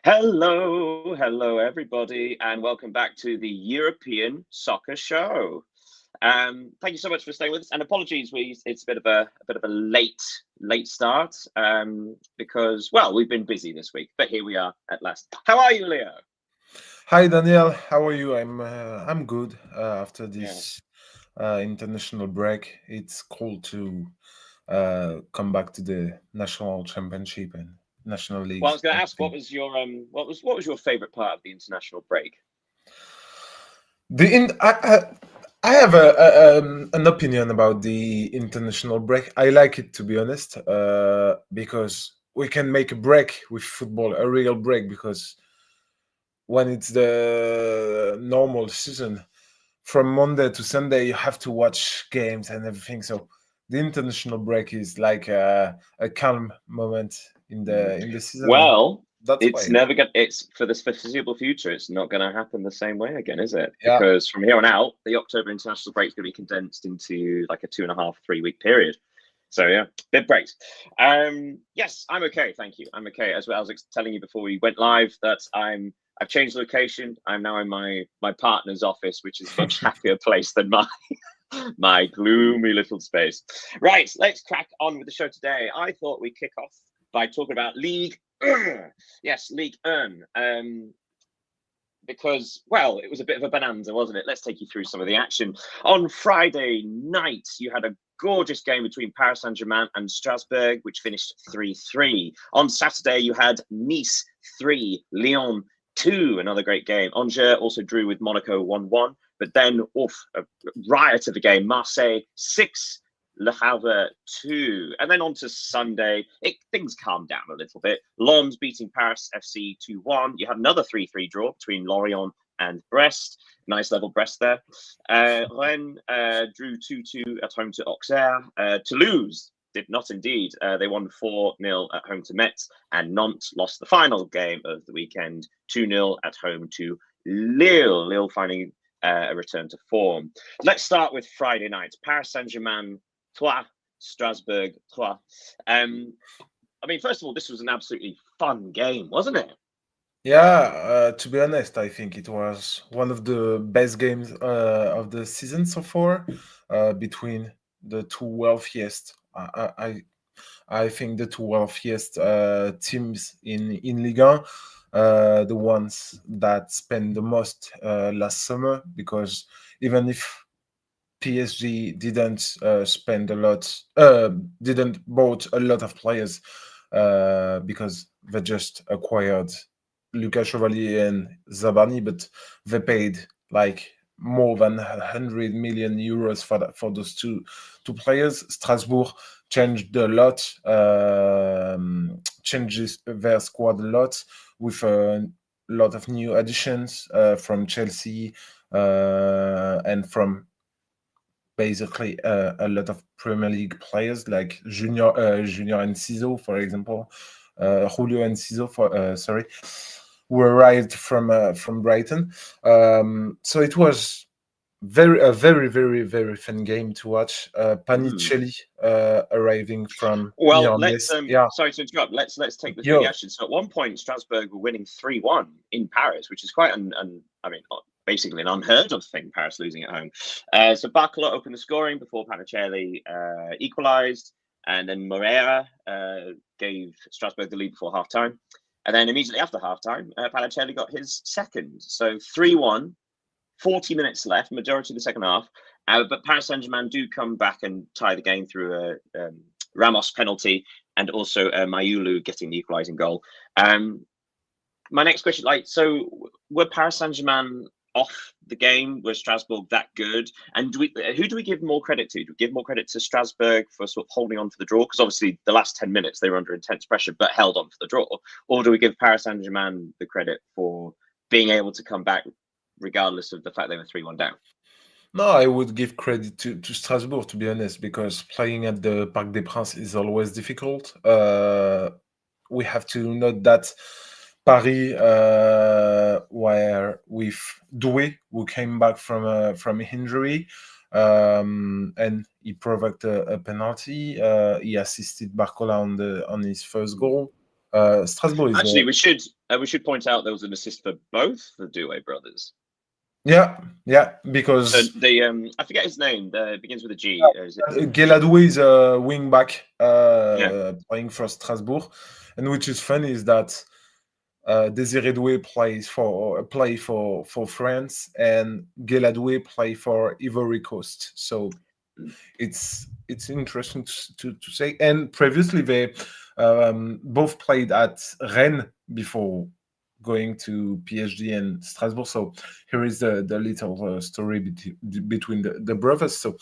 Hello, everybody, and welcome back to the European Soccer Show. Thank you so much for staying with us, and apologies, it's a bit of a late start because we've been busy this week, but here we are at last. How are you, Leo? Hi Daniel, how are you? I'm good. After Yeah. this international break, it's cool to come back to the national championship and national Well, I leagues. was going to ask, what Everything. was your what was your favorite part of the international break? The in I have an opinion about the international break. I like it, to be honest, because we can make a break with football, a real break, because when it's the normal season, from Monday to Sunday, you have to watch games and everything. So the international break is like a calm moment in the season, and Well, that's why it's I like. never going. It's for the foreseeable future. It's not going to happen the same way again, is it? Yeah, Because from here on out, the October international break is going to be condensed into like a 2.5, 3 week period. So yeah, big breaks. Yes, I'm okay. Thank you. I'm okay. As well, I was telling you before we went live that I've changed location. I'm now in my partner's office, which is a much happier place than my gloomy little space. Right, let's crack on with the show today. I thought we'd kick off by talking about League. Yes, League 1. Because, it was a bit of a bonanza, wasn't it? Let's take you through some of the action. On Friday night, you had a gorgeous game between Paris Saint-Germain and Strasbourg, which finished 3-3. On Saturday, you had Nice 3, Lyon 2, another great game. Angers also drew with Monaco 1-1. But then, a riot of a game. Marseille 6, Le Havre 2. And then on to Sunday, things calmed down a little bit. Lens beating Paris FC 2-1. You had another 3-3 draw between Lorient and Brest. Nice level Brest there. Rennes drew 2-2 at home to Auxerre. Toulouse did not indeed. They won 4-0 at home to Metz, and Nantes lost the final game of the weekend 2-0 at home to Lille. Lille finding a return to form. Let's start with Friday night. Paris Saint-Germain 3, Strasbourg 3. First of all, this was an absolutely fun game, wasn't it? yeah. To be honest, I think it was one of the best games of the season so far, between the two wealthiest. I think the two wealthiest teams in Ligue 1, the ones that spend the most last summer, because even if PSG didn't spend a lot, didn't bought a lot of players, because they just acquired Lucas Chevalier and Zabani, but they paid like more than 100 million euros for those two players. Strasbourg changed a lot, changes their squad a lot with a lot of new additions from Chelsea, and from basically a lot of Premier League players like Junior Enciso, for example, Julio Enciso, sorry, who arrived from Brighton. So it was very fun game to watch. Mm. Panicelli arriving from Well, let's Milanese. Yeah, sorry to interrupt. Let's take the through the yo, action. So at one point, Strasbourg were winning 3-1 in Paris, which is quite basically an unheard of thing. Paris losing at home. So Barcola opened the scoring before Panicelli equalised, and then Moreira gave Strasbourg the lead before half time. And then immediately after half time, Panicelli got his second. So 3-1, 40 minutes left, majority of the second half. But Paris Saint-Germain do come back and tie the game through a Ramos penalty, and also Mayulu getting the equalising goal. My next question, so were Paris Saint-Germain off the game? Was Strasbourg that good? And who do we give more credit to? Do we give more credit to Strasbourg for sort of holding on for the draw? Because obviously the last 10 minutes they were under intense pressure, but held on for the draw. Or do we give Paris Saint-Germain the credit for being able to come back regardless of the fact they were 3-1 down? no, I would give credit to Strasbourg, to be honest, because playing at the Parc des Princes is always difficult. We have to note that Paris were with Doué, who came back from injury, and he provoked a penalty. He assisted Barcola on his first goal. Strasbourg is Actually, we should point out there was an assist for both the Doué brothers. yeah, So because the I forget his name. It begins with a G. Is it Guéladoué is a wing back Yeah. playing for Strasbourg, and which is funny is that Désiré Doué play for France, and Guéladoué play for Ivory Coast. So it's interesting to say. And previously they both played at Rennes before going to PSG and Strasbourg. So here is the little story between the brothers. So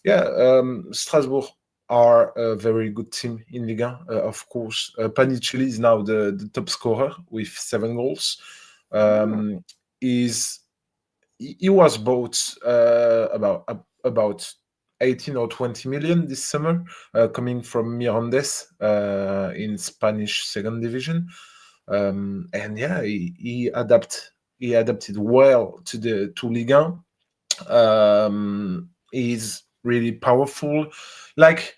yeah, Strasbourg are a very good team in Ligue 1. Of course, Panichelli is now the top scorer with 7 goals. Is he was bought about 18 or 20 million this summer, coming from Mirandes in Spanish second division. And yeah, he adapted well to Ligue 1. He's really powerful, like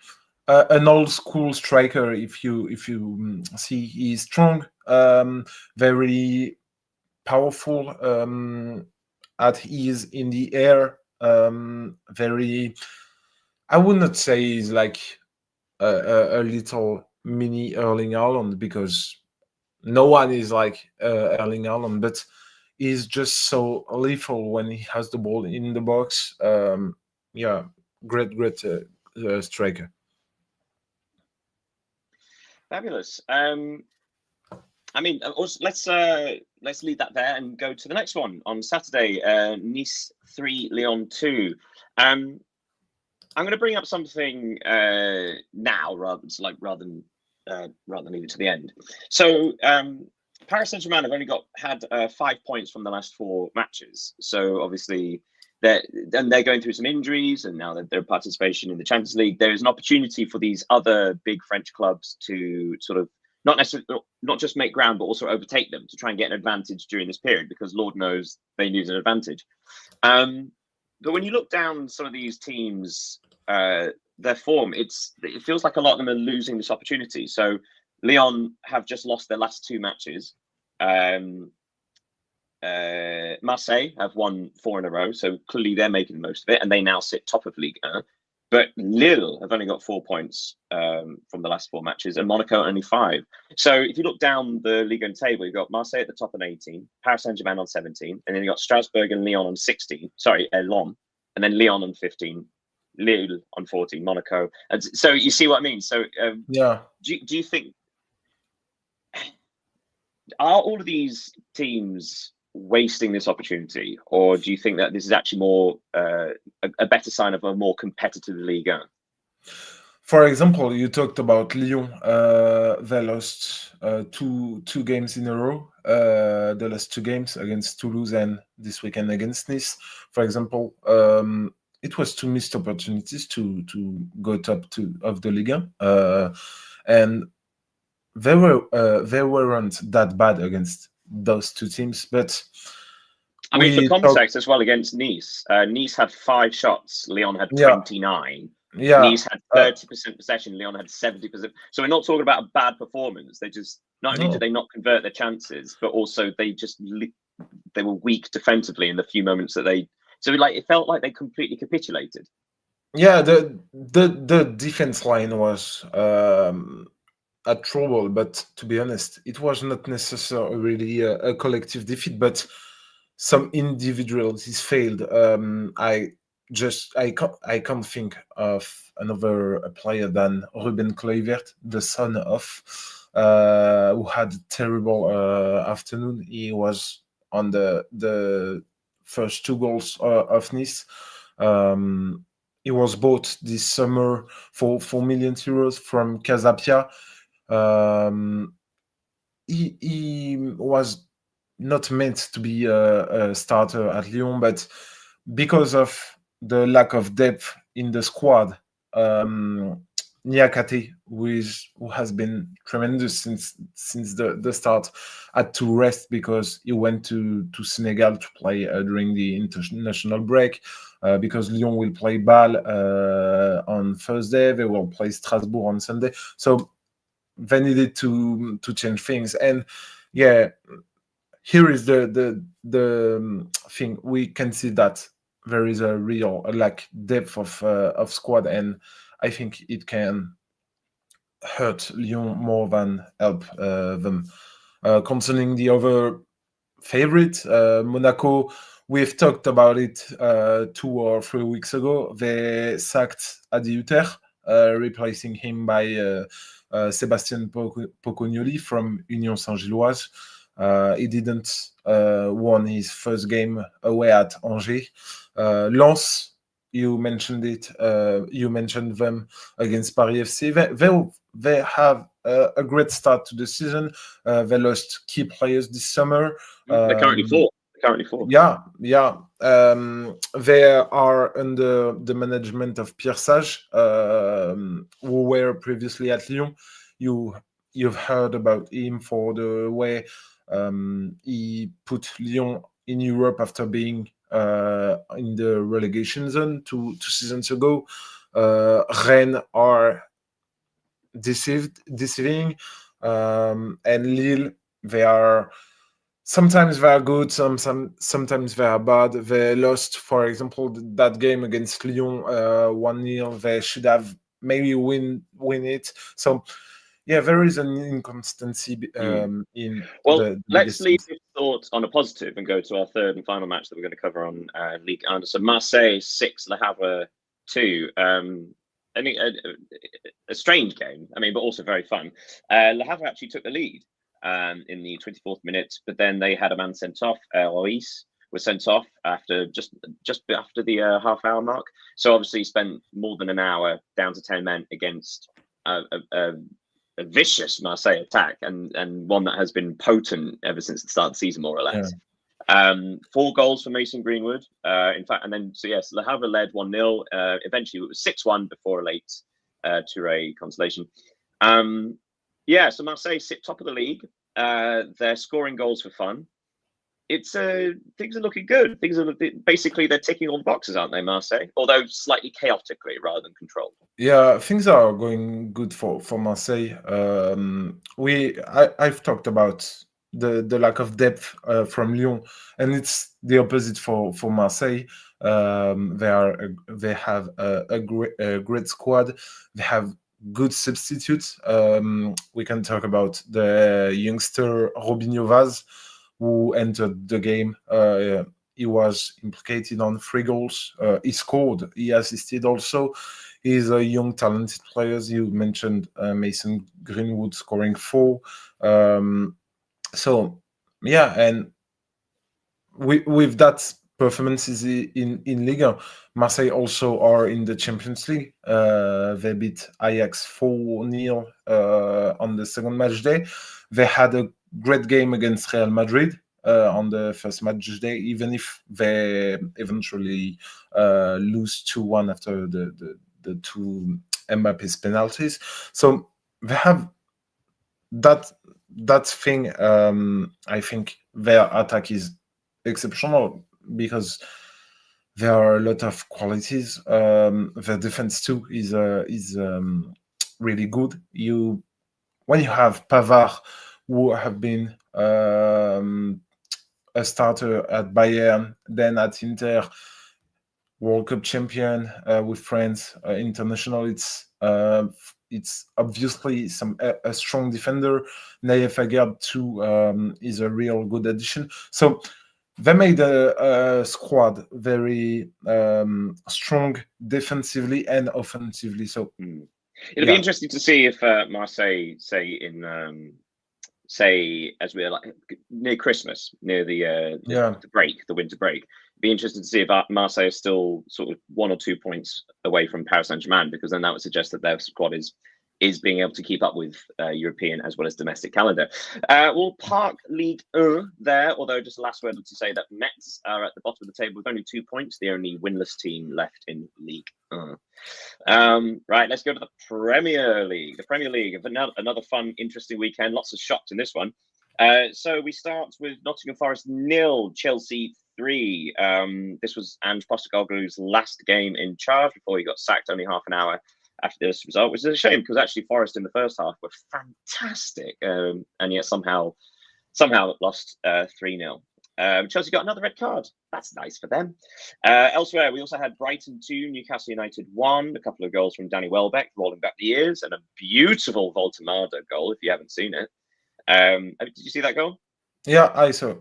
an old school striker. If you see, he's strong, very powerful, at ease in the air. Very, I would not say he's like a little mini Erling Haaland, because no one is like Erling Haaland, but he's just so lethal when he has the ball in the box. Yeah, great striker. Fabulous. I mean, also, let's leave that there and go to the next one on Saturday. Nice 3, Lyon 2. I'm going to bring up something now rather than leave it to the end. So Paris Saint-Germain have only had 5 points from the last 4 matches. So obviously they're going through some injuries, and now that their participation in the Champions League, there is an opportunity for these other big French clubs to sort of not just make ground, but also overtake them to try and get an advantage during this period, because Lord knows they need an advantage. But when you look down some of these teams, their form, it feels like a lot of them are losing this opportunity. So Lyon have just lost their last 2 matches. Marseille have won 4 in a row, so clearly they're making the most of it, and they now sit top of Ligue 1. But Lille have only got 4 points from the last 4 matches, and Monaco only 5. So if you look down the Ligue 1 table, you've got Marseille at the top on 18, Paris Saint-Germain on 17, and then you've got Strasbourg and Lyon on 16. Sorry, Lyon, and then Lyon on 15, Lille on 14, Monaco. And so you see what I mean? So Yeah. Do you think, are all of these teams wasting this opportunity, or do you think that this is actually more a better sign of a more competitive Ligue 1? For example, you talked about Lyon. They lost two games in a row. They lost 2 games against Toulouse and this weekend against Nice. For example, it was 2 missed opportunities to go top of the Ligue 1, and they weren't that bad against those 2 teams. But I mean, for context as well, against Nice, Nice had 5 shots, Lyon had 29. Yeah, Nice had 30% possession, Lyon had 70%. So we're not talking about a bad performance. They just, not only did they not convert their chances, but also they were weak defensively in the few moments that they. So it felt like they completely capitulated. Yeah, the defense line was a trouble, but to be honest, it was not necessarily a collective defeat, but some individuals failed. I can't think of another player than Ruben Kluivert, the son of, who had a terrible afternoon. He was on the first 2 goals of Nice. He was bought this summer for 4 million euros from Casapia. He was not meant to be a starter at Lyon, but because of the lack of depth in the squad, Niakate, who has been tremendous since the start, had to rest because he went to Senegal to play during the international break. Because Lyon will play Bâle on Thursday, they will play Strasbourg on Sunday. So they needed to change things. And yeah, here is the thing. We can see that there is a real like depth of squad, and I think it can hurt Lyon more than help them. Concerning the other favorite, Monaco, we've talked about it 2 or 3 weeks ago. They sacked Adi Hutter, replacing him by Sébastien Pocognoli from Union Saint-Gilloise. He didn't won his first game away at Angers. Lens, you mentioned it. You mentioned them against Paris FC. They have a great start to the season. They lost key players this summer. They're currently fourth. Yeah. They are under the management of Pierre Sage, who were previously at Lyon. You've heard about him for the way he put Lyon in Europe after being in the relegation zone two seasons ago. Rennes are deceiving, and Lille, they are sometimes they are good, sometimes they are bad. They lost, for example, that game against Lyon 1-0. They should have maybe win it. So yeah, there is an inconsistency in Well, the let's leave league. this thought on a positive and go to our third and final match that we're going to cover on Ligue 1. So Marseille 6, Le Havre 2. I think a strange game, I mean, but also very fun. Le Havre actually took the lead in the 24th minute, but then they had a man sent off. Lois was sent off after just after the half-hour mark. So obviously spent more than an hour down to 10 men against a vicious Marseille attack, and one that has been potent ever since the start of the season, more or less. Yeah. 4 goals for Mason Greenwood. In fact, and then so yes, Le Havre led 1-0. Eventually, it was 6-1 before a late Touré consolation. Yeah, so Marseille sit top of the league. They're scoring goals for fun. It's things are looking good. Things are basically they're ticking all the boxes, aren't they, Marseille? Although slightly chaotically rather than controlled. Yeah, things are going good for Marseille. I've talked about the lack of depth from Lyon, and it's the opposite for Marseille. They have a great squad. They have good substitutes. We can talk about the youngster Robinho Vaz, who entered the game. He was implicated on 3 goals. He scored. He assisted also. He's a young, talented player. You mentioned Mason Greenwood scoring 4. So, yeah, and with that performances in Ligue, Marseille also are in the Champions League. They beat Ajax 4-0 on the second match day. They had a great game against Real Madrid on the first match day, even if they eventually lose 2-1 after the 2 Mbappe's penalties. So they have that thing. I think their attack is exceptional because there are a lot of qualities. The defense too is really good. When you have Pavard, who have been a starter at Bayern, then at Inter, World Cup champion with France, international. It's obviously a strong defender. Naïef Aguerd too is a real good addition. So they made a squad very strong defensively and offensively. So it'll be interesting to see if Marseille, say as we're like near Christmas, near the winter break. Be interested to see if Marseille is still sort of 1 or 2 points away from Paris Saint-Germain, because then that would suggest that their squad is being able to keep up with European as well as domestic calendar. We'll park Ligue 1 there, although just a last word to say that Metz are at the bottom of the table with only 2 points, the only winless team left in Ligue 1. Right, let's go to the Premier League. The Premier League, another fun, interesting weekend. Lots of shocks in this one. So we start with Nottingham Forest 0, Chelsea 3. This was Ange Postecoglou's last game in charge before he got sacked only half an hour after this result, which is a shame because actually Forest in the first half were fantastic, and yet somehow lost 3-0. Chelsea got another red card. That's nice for them. Elsewhere, we also had Brighton 2, Newcastle United 1. A couple of goals from Danny Welbeck, rolling back the years, and a beautiful Voltemada goal, if you haven't seen it. Did you see that goal? Yeah, I saw.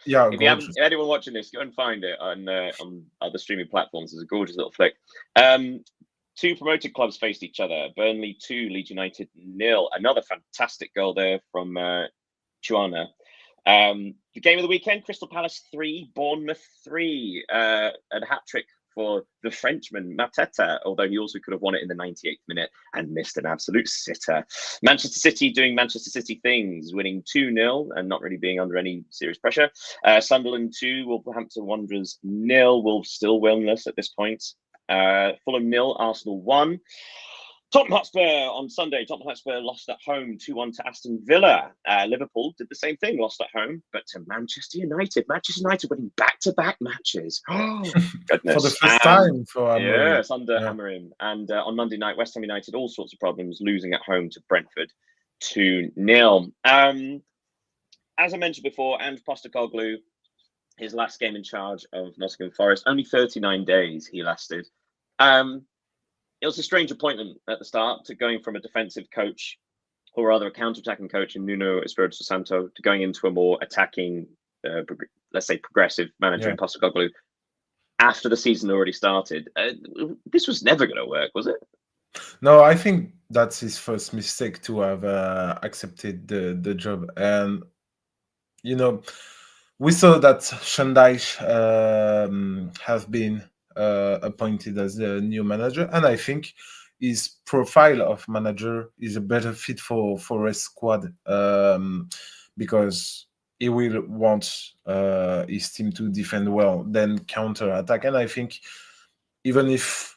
Yeah. If you haven't, anyone watching this, go and find it on other streaming platforms. It's a gorgeous little flick. Two promoted clubs faced each other. Burnley 2, Leeds United 0. Another fantastic goal there from Chuana. The game of the weekend: Crystal Palace 3, Bournemouth 3. A hat trick for the Frenchman Mateta, although he also could have won it in the 98th minute and missed an absolute sitter. Manchester City doing Manchester City things, winning 2-0 and not really being under any serious pressure. Sunderland 2, Wolverhampton Wanderers 0. Wolves still winless at this point. Fulham 0, Arsenal 1. Tottenham Hotspur on Sunday. Tottenham Hotspur lost at home 2-1 to Aston Villa. Liverpool did the same thing, lost at home, but to Manchester United. Manchester United winning back-to-back matches. Oh, goodness. For the first time for Amorim. Yes, under Amorim. And on Monday night, West Ham United, all sorts of problems, losing at home to Brentford 2-0. As I mentioned before, and Postecoglou, his last game in charge of Nottingham Forest, only 39 days he lasted. It was a strange appointment at the start, to going from a defensive coach, or rather a counter-attacking coach in Nuno Espirito Santo, to going into a more attacking, let's say progressive manager in Postecoglou after the season already started. This was never going to work, was it? No, I think that's his first mistake to have accepted the job. And, we saw that Shandaish has been appointed as the new manager, and I think his profile of manager is a better fit for Forest squad, because he will want his team to defend well, then counter attack. And I think even if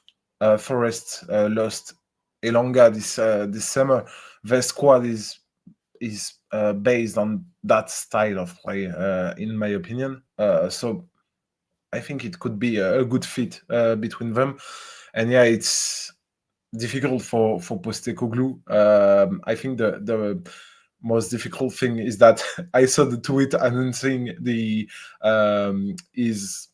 Forest lost Elonga this summer, their squad is based on that style of play, in my opinion. So I think it could be a good fit between them. And it's difficult for Postecoglou. I think the most difficult thing is that I saw the tweet announcing the is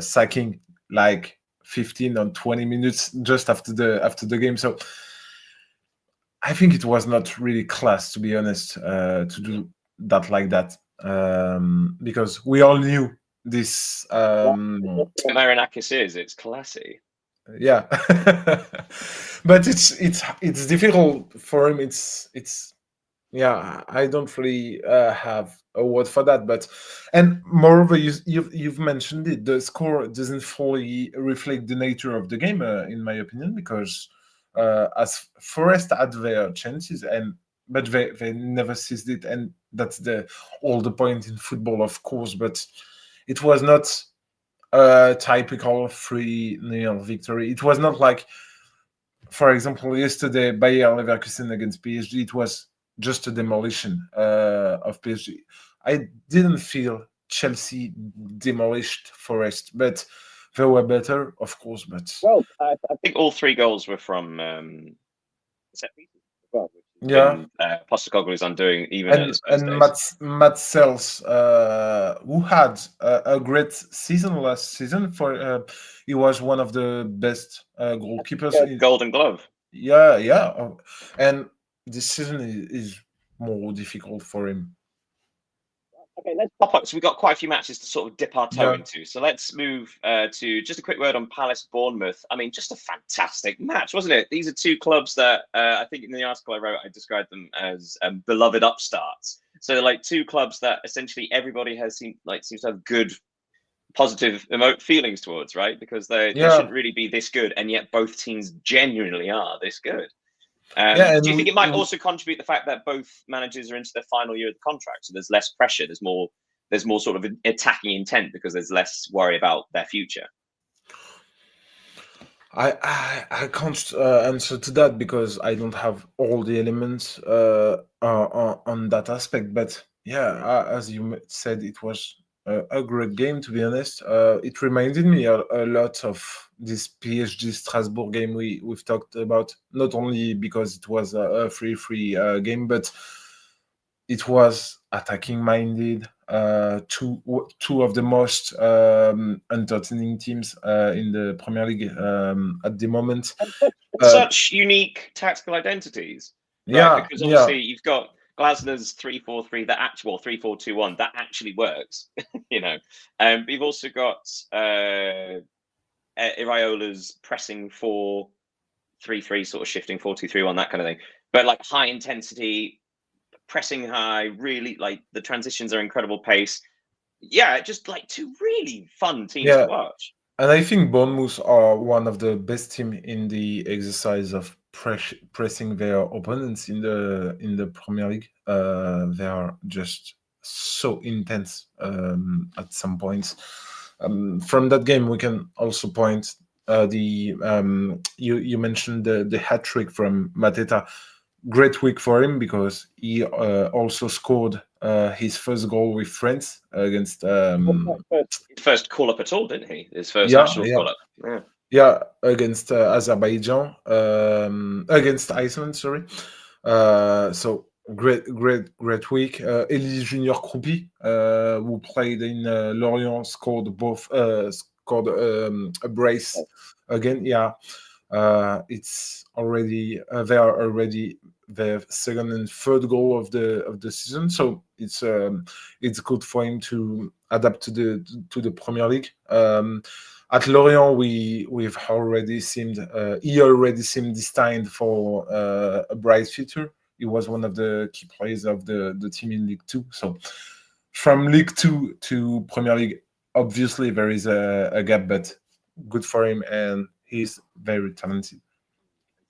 sacking like 15 or 20 minutes just after the game. So I think it was not really class, to be honest, to do that like that, because we all knew this. Marinakis it's classy. Yeah, but it's difficult for him. It's I don't really have a word for that. But and moreover, you've mentioned it. The score doesn't fully reflect the nature of the game, in my opinion, because as Forest had their chances, but they never seized it, and that's all the point in football, of course. But it was not a typical 3-0 victory. It was not like, for example, yesterday Bayer Leverkusen against PSG. It was just a demolition of PSG. I didn't feel Chelsea demolished Forest, but they were better, of course. But I think all 3 goals were from set pieces as well. Postecoglou is undoing even and Matt Sells, who had a great season last season. He was one of the best goalkeepers. Golden Glove. Yeah, and this season is more difficult for him. Okay, let's pop up. So we've got quite a few matches to sort of dip our toe into. So let's move to just a quick word on Palace Bournemouth. I mean, just a fantastic match, wasn't it? These are 2 clubs that I think in the article I wrote, I described them as beloved upstarts. So like 2 clubs that essentially everybody seems to have good, positive feelings towards, right? Because they shouldn't really be this good, and yet both teams genuinely are this good. Do you think it might also contribute the fact that both managers are into their final year of the contract, so there's less pressure, there's more sort of attacking intent because there's less worry about their future? I can't answer to that because I don't have all the elements on that aspect. But as you said, it was a great game, to be honest. It reminded me a lot of this PSG Strasbourg game we've talked about, not only because it was a 3-3 game, but it was attacking minded. Two of the most entertaining teams in the Premier League at the moment. Such unique tactical identities, right? Yeah, Because yeah, obviously you've got Glasner's 3-4-3 that actual 3-4-2-1 that actually works, you know. But you've also got Iraola's pressing 4-3-3, sort of shifting 4-2-3-1, that kind of thing. But like high intensity, pressing high, really like the transitions are incredible pace. Yeah, just like two really fun teams to yeah. watch. And I think Bournemouth are one of the best team in the exercise of pressing their opponents in the Premier League. They are just so intense at some points. From that game, we can also point the you mentioned the hat trick from Mateta. Great week for him because he also scored his first goal with France against His first call up at all, didn't he? His first yeah, national yeah. call up. Yeah. Yeah, against Azerbaijan, against Iceland, sorry. So great week. Elie Junior Kroupi, who played in Lorient, scored a brace again. Yeah, it's already they are already the second and third goal of the season. So it's good for him to adapt to the Premier League. At Lorient, we've already seemed he already seemed destined for a bright future. He was one of the key players of the team in League Two. So from League Two to Premier League, obviously there is a gap, but good for him, and he's very talented.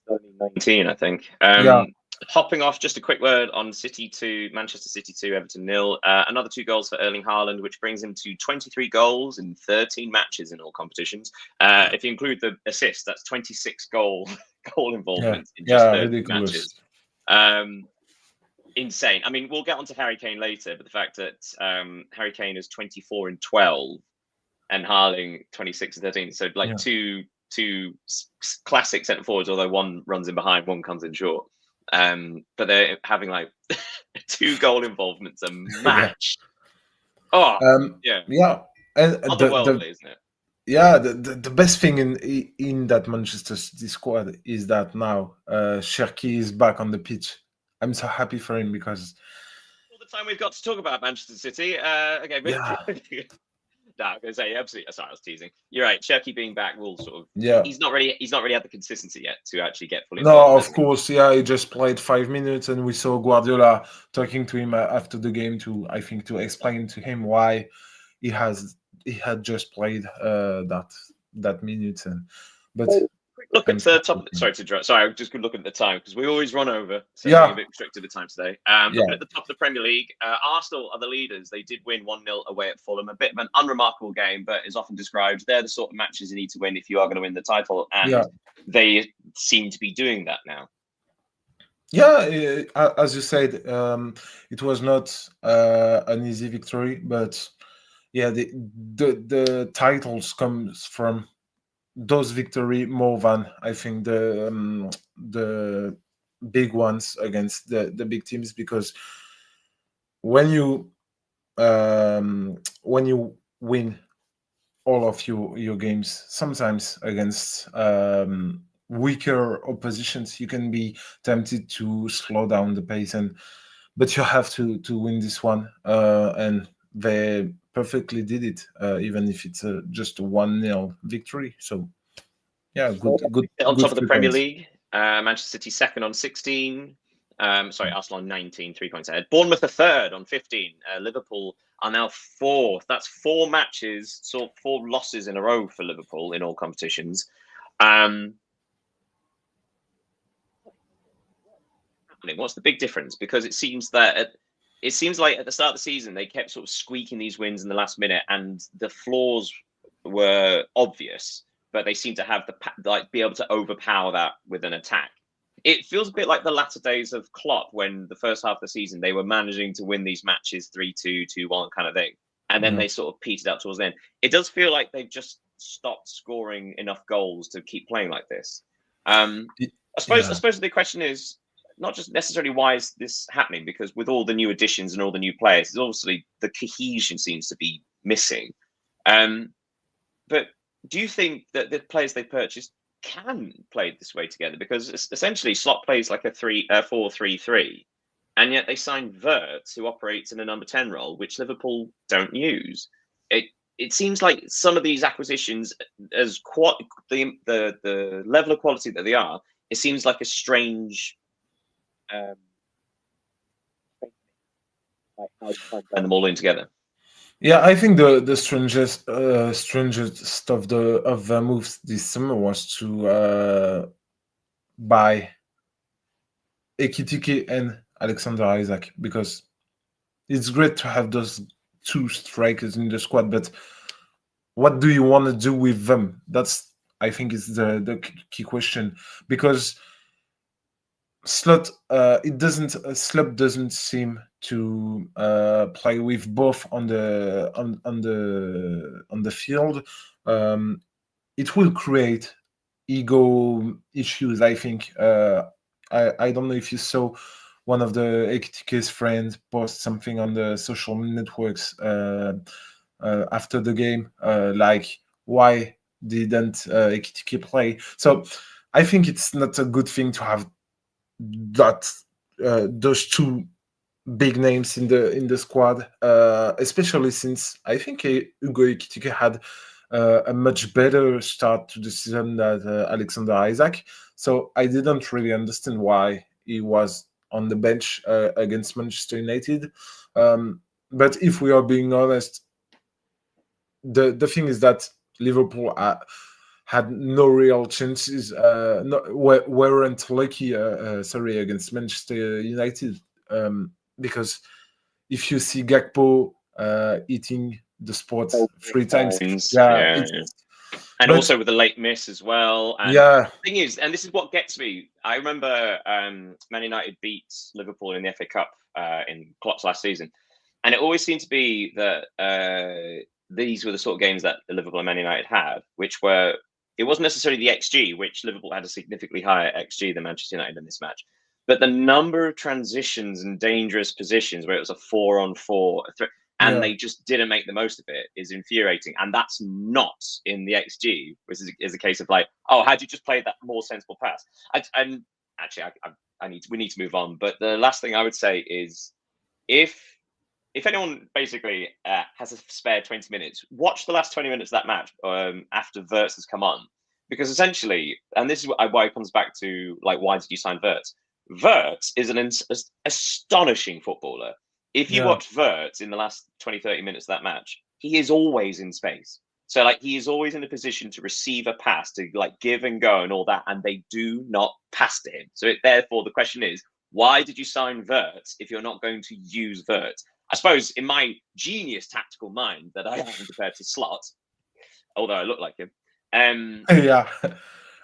Only 19, I think. Yeah, Hopping off, just a quick word on Manchester City 2, Everton 0. Another 2 goals for Erling Haaland, which brings him to 23 goals in 13 matches in all competitions. If you include the assist, that's 26 goal yeah, involvement in just yeah, 13 ridiculous. matches. Insane. I mean, we'll get onto Harry Kane later, but the fact that Harry Kane is 24 and 12 and Haaland 26 and 13, so like Yeah, two classic centre forwards, although one runs in behind, one comes in short. But they're having like 2 goal involvements a yeah, match. Oh, yeah, yeah, and otherworldly, isn't it? yeah, the best thing in that Manchester City squad is that now Cherki is back on the pitch. I'm so happy for him because All the time we've got to talk about Manchester City. Okay, but yeah, no, I'm going to say absolutely. Sorry, I was teasing. You're right. Cherky being back will sort of. yeah. He's not really had the consistency yet to actually get fully No, involved, has of he? course, yeah. He just played 5 minutes, and we saw Guardiola talking to him after the game to, I think, to explain to him why he has he had just played that minute. And but Quick look I'm at so the happy top. for him. Sorry to interrupt. Sorry, I'm just good looking at the time because we always run over, so I'm being a Yeah, bit restricted with time today. yeah, Looking at the top of the Premier League, Arsenal are the leaders. They did win 1-0 away at Fulham. A bit of an unremarkable game, but is often described. They're the sort of matches you need to win if you are going to win the title, yeah. and they seem to be doing that now. Yeah, as you said, it was not an easy victory, but yeah, the titles comes from those victory more than I think the big ones against the big teams because when when you win all of your games, sometimes against weaker oppositions, you can be tempted to slow down the pace, and but you have to win this one, and they perfectly did it, even if it's just a 1-0 victory. So yeah, On good top of the 3 points. Premier League, Manchester City second on 16. Sorry, Arsenal on 19, 3 points ahead. Bournemouth are third on 15. Liverpool are now fourth. That's 4 matches, so 4 losses in a row for Liverpool in all competitions. What's the big difference? Because it seems like at the start of the season they kept sort of squeaking these wins in the last minute, and the flaws were obvious, but they seem to have be able to overpower that with an attack. It feels a bit like the latter days of Klopp when the first half of the season they were managing to win these matches 3-2, 2-1 kind of thing. and then Yeah. they sort of petered out towards the end. It does feel like they've just stopped scoring enough goals to keep playing like this. Y- I Yeah. suppose the question is not just necessarily why is this happening, because with all the new additions and all the new players, it's obviously the cohesion seems to be missing. But do you think that the players they purchased can play this way together? Because essentially, Slot plays like a 4-3-3, and yet they signed Wirtz, who operates in a number 10 role, which Liverpool don't use. It seems like some of these acquisitions, as the level of quality that they are, it seems like a strange. Like how you try and blend them all in together. Yeah, I think the strangest of the moves this summer was to buy Ekitike and Alexander Isaac, because it's great to have those two strikers in the squad, but what do you want to do with them? That's, I think, is the key question, because Slot Slot doesn't seem to play with both on the field. It will create ego issues, I think. I don't know if you saw one of the Ekitike's friends post something on the social networks after the game, like, why didn't Ekitike play? So I think it's not a good thing to have that those two big names in the squad, especially since I think Hugo Ekitike had a much better start to the season than Alexander Isaac. So I didn't really understand why he was on the bench against Manchester United. But if we are being honest, the thing is that Liverpool had no real chances. Weren't lucky. Sorry, against Manchester United, because if you see Gakpo eating the spot three times, yeah, Yeah. And but also with the late miss as well. And yeah, the thing is, and this is what gets me. I remember Man United beat Liverpool in the FA Cup in Klopp's last season, and it always seemed to be that these were the sort of games that Liverpool and Man United had, which were, it wasn't necessarily the XG, which Liverpool had a significantly higher XG than Manchester United in this match, but the number of transitions and dangerous positions where it was a 4-on-4 and yeah, they just didn't make the most of it is infuriating. And that's not in the XG, which is a case of like, oh, had you just played that more sensible pass? And actually, we need to move on. But the last thing I would say is, if anyone basically has a spare 20 minutes, watch the last 20 minutes of that match after Wirtz has come on. Because essentially, and this is why it comes back to, like, why did you sign Wirtz? Wirtz is an astonishing footballer. If you yeah, watch Wirtz in the last 20, 30 minutes of that match, he is always in space. So, like, he is always in a position to receive a pass, to, like, give and go and all that, and they do not pass to him. So, therefore, the question is, why did you sign Wirtz if you're not going to use Wirtz? I suppose in my genius tactical mind that I have compared to Slot, although I look like him. yeah.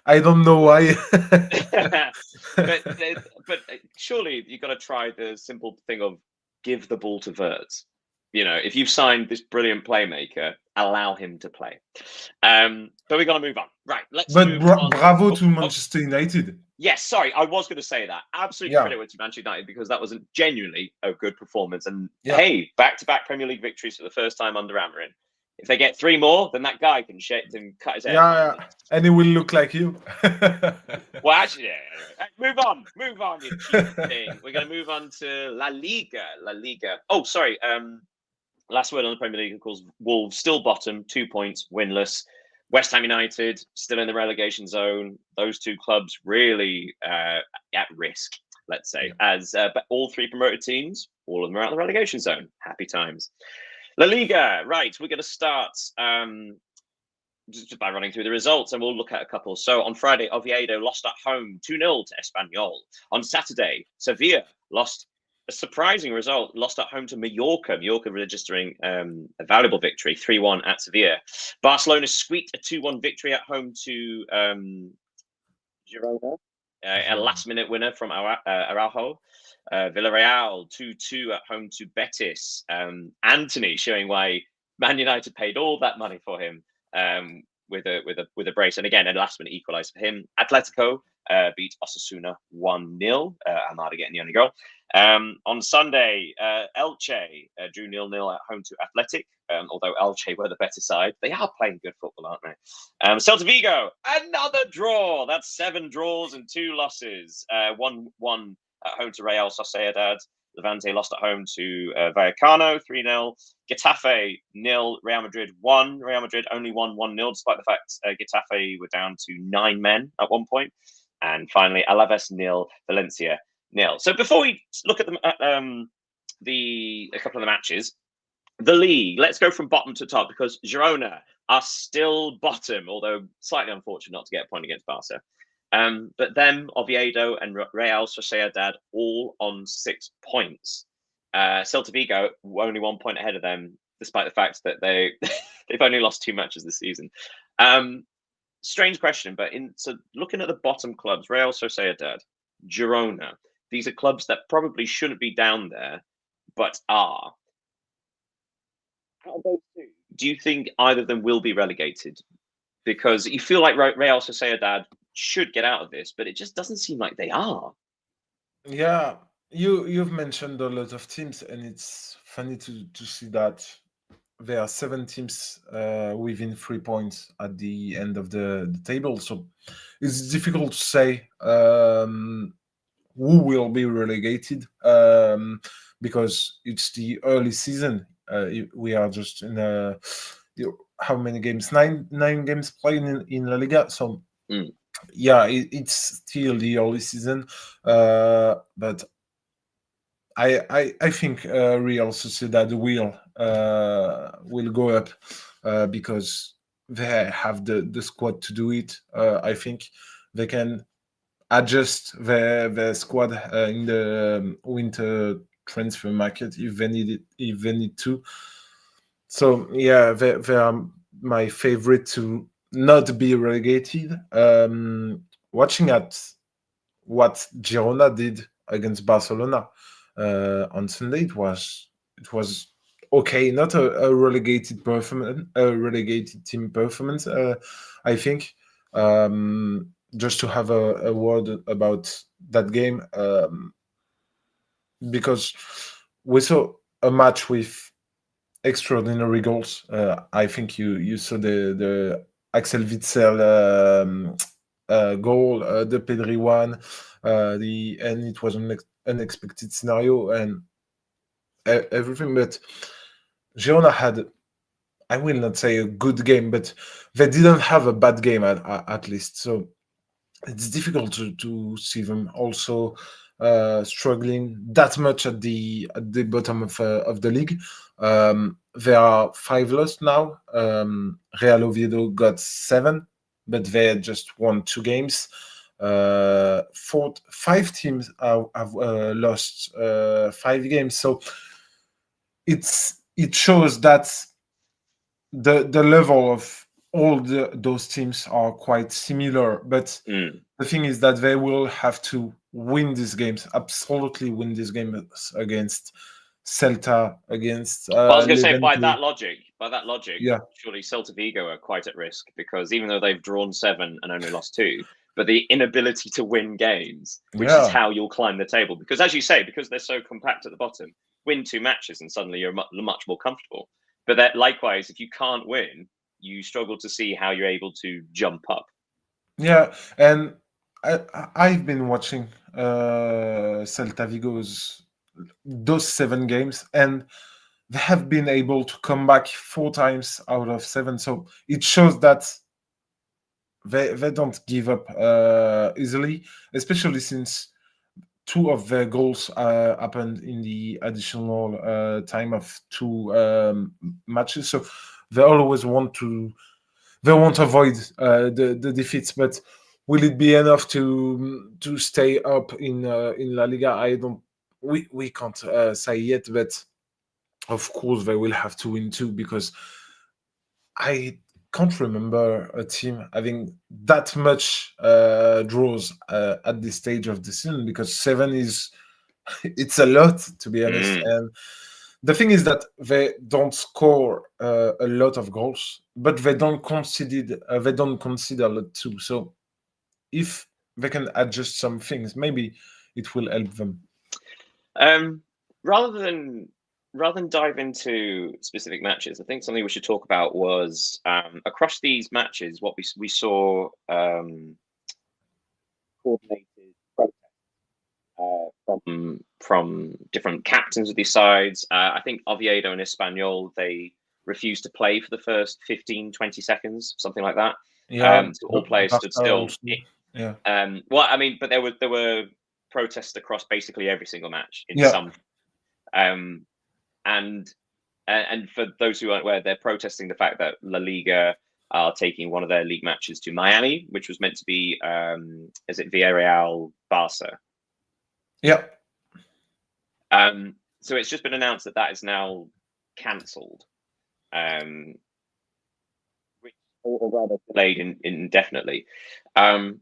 I don't know why. but surely you've got to try the simple thing of give the ball to Wirtz. You know, if you've signed this brilliant playmaker, allow him to play. But we're going to move on. Right, let's But move on. bravo to Manchester United. Yes, sorry, I was going to say that. Absolute Yeah, credit went to Manchester United, because that was genuinely a good performance. And yeah, hey, back-to-back Premier League victories for the first time under Amarin. If they get 3 more, then that guy can cut his hair. yeah, yeah. And he will look like you. Well, actually, yeah, anyway. Move on, you cheap thing. We're going to move on to La Liga. La Liga. Oh, sorry. Last word on the Premier League, of course. Wolves still bottom, 2 points, winless. West Ham United still in the relegation zone. Those two clubs really at risk, let's say. Yeah. But all 3 promoted teams, all of them are out of the relegation zone. Happy times. La Liga. Right, we're going to start just by running through the results, and we'll look at a couple. So on Friday, Oviedo lost at home 2-0 to Espanyol. On Saturday, Sevilla lost a surprising result, lost at home to Mallorca. Mallorca registering a valuable victory, 3-1 at Sevilla. Barcelona squeaked a 2-1 victory at home to Girona, a last-minute winner from Araujo. Villarreal 2-2 at home to Betis. Anthony showing why Man United paid all that money for him with a brace, and again a last-minute equaliser for him. Atletico beat Osasuna 1-0. Amada getting the only goal. On Sunday, Elche drew 0-0 at home to Athletic. Although Elche were the better side, they are playing good football, aren't they? Celta Vigo, another draw. That's 7 draws and 2 losses. 1-1 at home to Real Sociedad. Levante lost at home to Vallecano 3-0. Getafe 0, Real Madrid 1. Real Madrid only won 1-0, despite the fact Getafe were down to 9 men at one point. And finally, Alaves 0, Valencia 0. So before we look at a couple of the matches, the league, let's go from bottom to top, because Girona are still bottom, although slightly unfortunate not to get a point against Barca. But them, Oviedo and Real Sociedad all on 6 points. Celta Vigo only 1 point ahead of them, despite the fact that they've only lost 2 matches this season. Strange question, but so looking at the bottom clubs, Real Sociedad, Girona, these are clubs that probably shouldn't be down there, but are. Out of those two, do you think either of them will be relegated? Because you feel like Real Sociedad should get out of this, but it just doesn't seem like they are. Yeah, you've mentioned a lot of teams, and it's funny to see that there are 7 teams within 3 points at the end of the table. So it's difficult to say who will be relegated because it's the early season. We are just in how many games? Nine games played in La Liga. So yeah, it's still the early season, but I think Real Sociedad will go up because they have the squad to do it. I think they can adjust their squad in the winter transfer market if they need to. So yeah, they are my favorite to not be relegated. Watching at what Girona did against Barcelona on Sunday, it was okay, not a relegated performance, a relegated team performance. I think just to have a word about that game, because we saw a match with extraordinary goals. I think you saw the Axel Witsel goal, the Pedri one, and it was an unexpected scenario and everything. But Girona had, I will not say a good game, but they didn't have a bad game at least. So it's difficult to see them also struggling that much at the bottom of the league. There are 5 lost now. Real Oviedo got 7, but they just won 2 games. 5 teams have lost 5 games. So it shows that the level of all those teams are quite similar, but the thing is that they will have to win these games, absolutely win these games against Celta, against I was going to say, by Levante. that logic, Yeah. surely Celta Vigo are quite at risk, because even though they've drawn 7 and only lost 2, but the inability to win games, which is how you'll climb the table, because as you say, because they're so compact at the bottom, win 2 matches and suddenly you're much more comfortable. But that likewise, if you can't win, you struggle to see how you're able to jump up. Yeah, and I've been watching Celta Vigo's those 7 games, and they have been able to come back 4 times out of 7. So it shows that they don't give up easily, especially since 2 of their goals happened in the additional time of 2 matches. So they always they won't avoid the defeats, but will it be enough to stay up in La Liga? I don't. We can't say yet, but of course they will have to win too, because I can't remember a team having that much draws at this stage of the season, because 7 is it's a lot, to be honest. And The thing is that they don't score a lot of goals, but they don't concede a lot too. So if they can adjust some things, maybe it will help them. Rather than dive into specific matches, I think something we should talk about was across these matches, what we saw coordinated protests from different captains of these sides. I think Oviedo and Espanyol, they refused to play for the first 15, 20 seconds, something like that. Yeah, So all players stood still. Yeah. Well, I mean, but there were protests across basically every single match in Yeah. some. And for those who aren't aware, they're protesting the fact that La Liga are taking one of their league matches to Miami, which was meant to be, is it Villarreal Barca? Yeah. So it's just been announced that is now cancelled, which or rather delayed indefinitely. I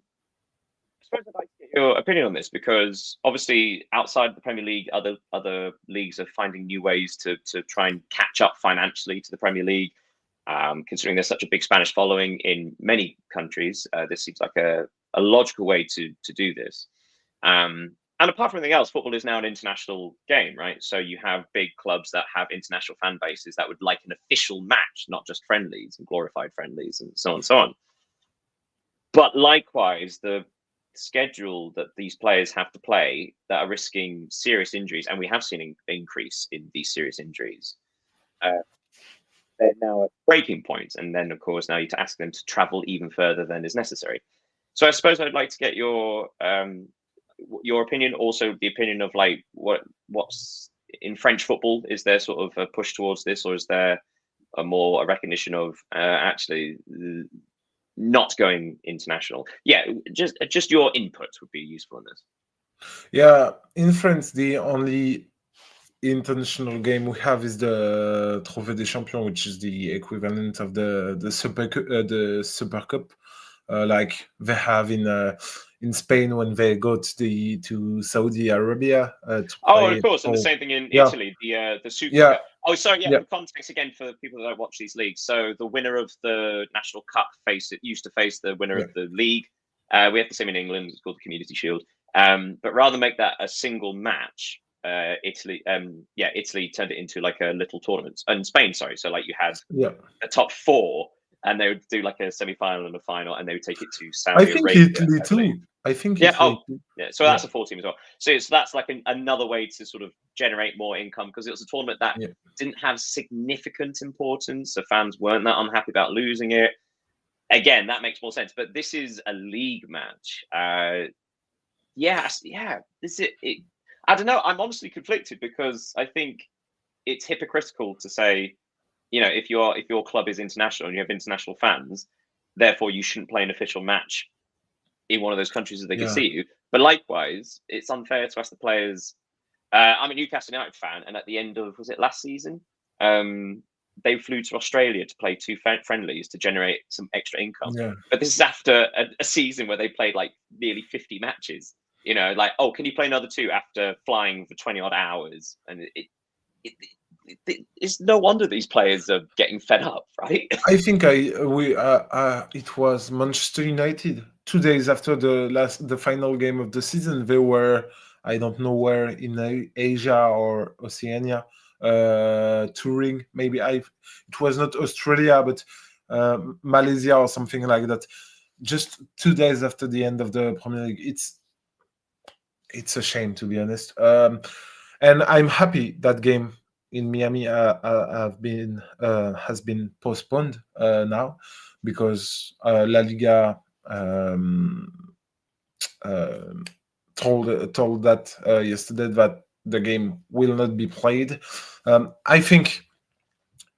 suppose I'd like to get your opinion on this, because obviously outside the Premier League, other leagues are finding new ways to try and catch up financially to the Premier League. Considering there's such a big Spanish following in many countries, this seems like a logical way to do this. And apart from anything else, football is now an international game, right? So you have big clubs that have international fan bases that would like an official match, not just friendlies and glorified friendlies and so on and so on. But likewise, the schedule that these players have to play that are risking serious injuries, and we have seen an increase in these serious injuries, they're now at breaking point. And then, of course, now you have to ask them to travel even further than is necessary. So I suppose I'd like to get your opinion, also the opinion of like what's in French football. Is there sort of a push towards this, or is there a recognition of actually not going international? Yeah, just your input would be useful in this. Yeah, in France, the only international game we have is the Trophée des Champions, which is the equivalent of the Super Cup, like they have in Spain when they go to Saudi Arabia to play. Of course, and the same thing in Italy, the Super Cup. Oh, sorry, for context again for people that don't watch these leagues. So the winner of the National Cup used to face the winner of the League. We have the same in England. It's called the Community Shield. But rather than make that a single match, Italy turned it into like a little tournament. And Spain, sorry. So like you had the top four, and they would do like a semi-final and a final, and they would take it to Saudi Arabia. Italy too. I think so that's a 4 team as well. So that's like another way to sort of generate more income, because it was a tournament that didn't have significant importance, so fans weren't that unhappy about losing it. Again, that makes more sense. But this is a league match. This is it. I don't know. I'm honestly conflicted, because I think it's hypocritical to say, if your club is international and you have international fans, therefore you shouldn't play an official match in one of those countries that they can see you. But likewise, it's unfair to ask the players. I'm a Newcastle United fan, and at the end of, was it last season, they flew to Australia to play 2 friendlies to generate some extra income. But this is after a season where they played like nearly 50 matches. Like, oh, can you play another 2 after flying for 20 odd hours? And it's no wonder these players are getting fed up, right? I think it was Manchester United 2 days after the final game of the season. They were, I don't know where, in Asia or Oceania, touring. Maybe it was not Australia, but Malaysia or something like that. Just 2 days after the end of the Premier League. It's a shame, to be honest. And I'm happy that game in Miami has been postponed now, because La Liga told that yesterday that the game will not be played. I think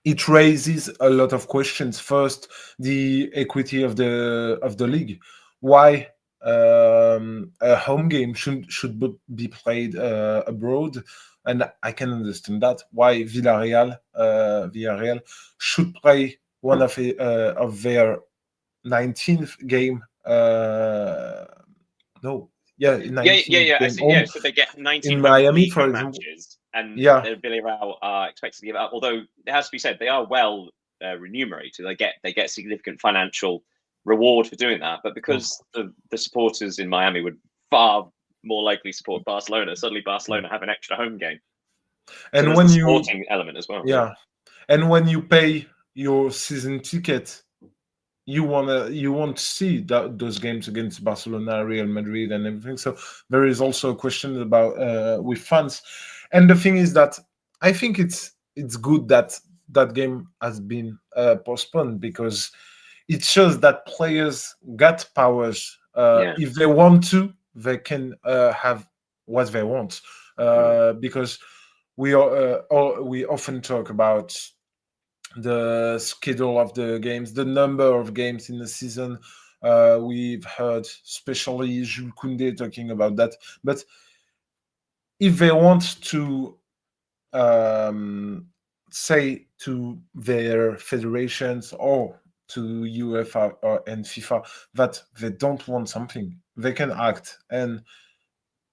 it raises a lot of questions. First, the equity of the league. Why a home game should be played abroad? And I can understand that. Why Villarreal should play one of their 19th game. So they get 19 in Miami, for example. matches. and Yeah, Villarreal are expected to give up. Although it has to be said, they are well remunerated. They get significant financial reward for doing that. But because the supporters in Miami would far more likely support Barcelona, suddenly Barcelona have an extra home game. So and there's the when you sporting element as well. yeah, and when you pay your season ticket, you want to see those games against Barcelona, Real Madrid, and everything. So there is also a question about with fans, and the thing is that I think it's good that that game has been postponed, because it shows that players got powers. Yeah. If they want to, they can have what they want. Because we often talk about the schedule of the games, the number of games in the season. We've heard, especially Jules Koundé, talking about that. But if they want to say to their federations or to UEFA and FIFA that they don't want something, they can act. And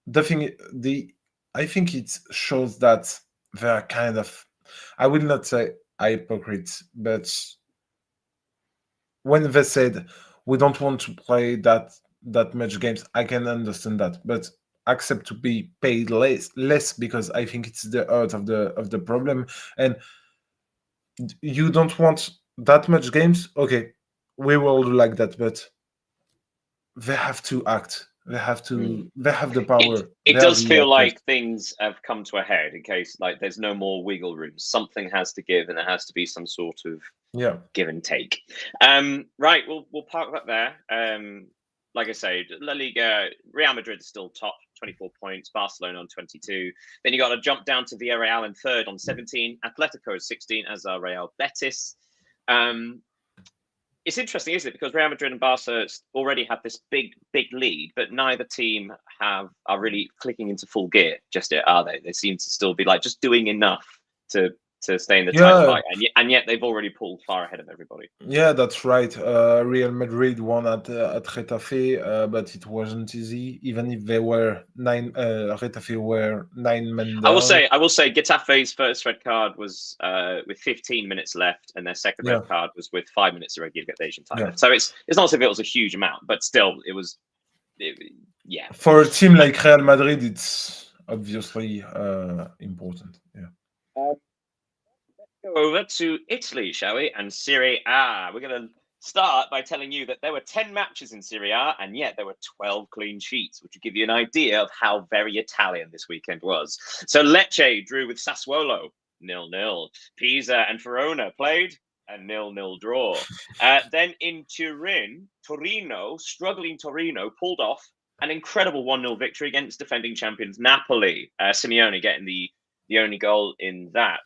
the thing, I think it shows that they are kind of, I will not say hypocrites, but when they said we don't want to play that much games, I can understand that, but accept to be paid less, because I think it's the heart of the problem. And you don't want that much games, okay, we will do like that, but they have to act. They have the power. It They are does the feel actors. like things have come to a head in case like there's no more wiggle room. Something has to give, and there has to be some sort of Yeah. give and take. Right, we'll park that there. Like I say, La Liga, Real Madrid is still top, 24 points. Barcelona on 22. Then you got to jump down to Villarreal in third on 17. Atletico is 16, as are Real Betis. It's interesting, isn't it? Because Real Madrid and Barca already have this big lead, but neither team are really clicking into full gear just yet, are they? They seem to still be like just doing enough to stay in the title Yeah, fight, and yet they've already pulled far ahead of everybody. yeah, that's right. Real Madrid won at Getafe, but it wasn't easy. Even if they were Getafe were 9 men I will down. say, Getafe's first red card was with 15 minutes left, and their second Yeah, red card was with 5 minutes of regulation time yeah. left. So it's not as if it was a huge amount, but still, it was. Yeah. For a team like Real Madrid, it's obviously important. Yeah. Go over to Italy, shall we? And Serie A. We're going to start by telling you that there were 10 matches in Serie A, and yet there were 12 clean sheets, which will give you an idea of how very Italian this weekend was. So Lecce drew with Sassuolo, 0-0. Pisa and Verona played, a 0-0 draw. Then in Turin, struggling Torino, pulled off an incredible 1-0 victory against defending champions Napoli. Simeone getting the only goal in that.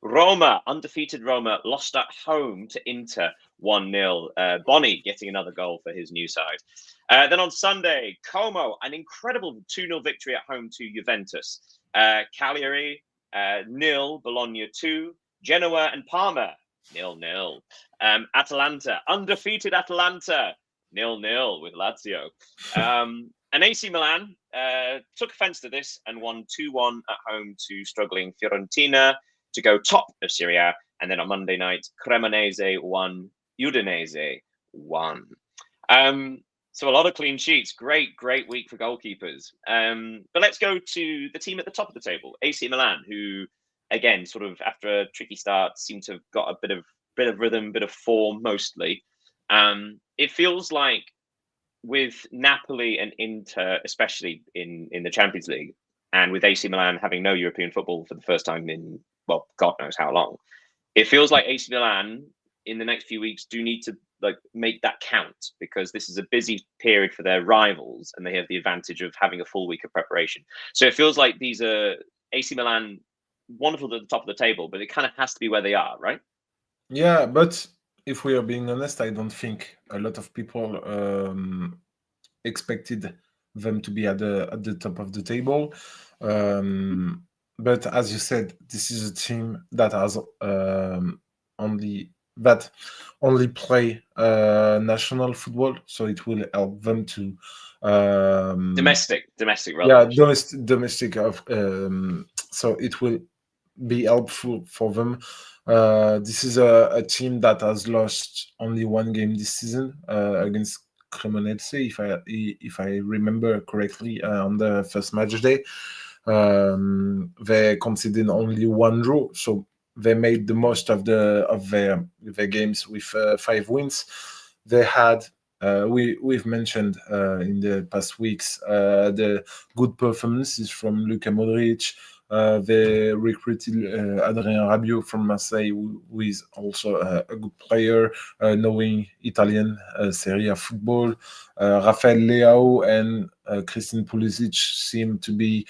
Roma, undefeated Roma, lost at home to Inter 1-0. Boni getting another goal for his new side. Then on Sunday, Como, an incredible 2-0 victory at home to Juventus. Cagliari, 0, Bologna 2. Genoa and Parma, 0-0. Atalanta, undefeated Atalanta, 0-0 with Lazio. And AC Milan took offence to this and won 2-1 at home to struggling Fiorentina to go top of Serie A. And then on Monday night, Cremonese 1, Udinese 1. So a lot of clean sheets. Great week for goalkeepers. But let's go to the team at the top of the table, AC Milan, who, again, sort of after a tricky start, seem to have got a bit of rhythm, bit of form mostly. It feels like with Napoli and Inter, especially in the Champions League, and with AC Milan having no European football for the first time in, well, God knows how long, it feels like AC Milan in the next few weeks do need to make that count, because this is a busy period for their rivals and they have the advantage of having a full week of preparation. So it feels like these are AC Milan wonderful at the top of the table, but it kind of has to be where they are, right? Yeah, but if we are being honest, I don't think a lot of people expected them to be at the top of the table. But as you said, this is a team that has only that only play national football, so it will help them to Domestic rather yeah, than national. domestic of so it will be helpful for them. This is a team that has lost only one game this season against Cremonese, if I remember correctly, on the first match day. They conceded only one draw, so they made the most of their games with 5 wins. They had we've mentioned in the past weeks the good performances from Luka Modric. They recruited Adrien Rabiot from Marseille, who is also a good player, knowing Italian Serie A football. Rafael Leao and Christian Pulisic seem to be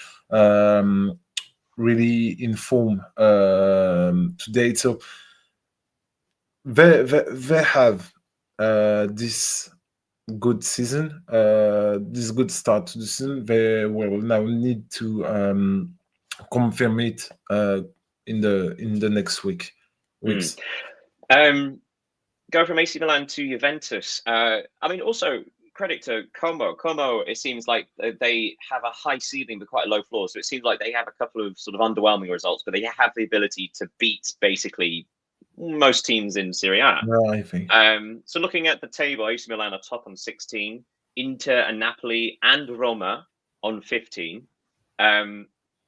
really in form today. So they have this good season, this good start to the season. They will now need to confirm it in the next weeks. Go from AC Milan to Juventus. I mean, also credit to Como. Como, it seems like they have a high ceiling but quite a low floor. So it seems like they have a couple of sort of underwhelming results, but they have the ability to beat basically most teams in Serie A. Yeah, I think. So looking at the table, AC Milan are top on 16, Inter and Napoli and Roma on 15.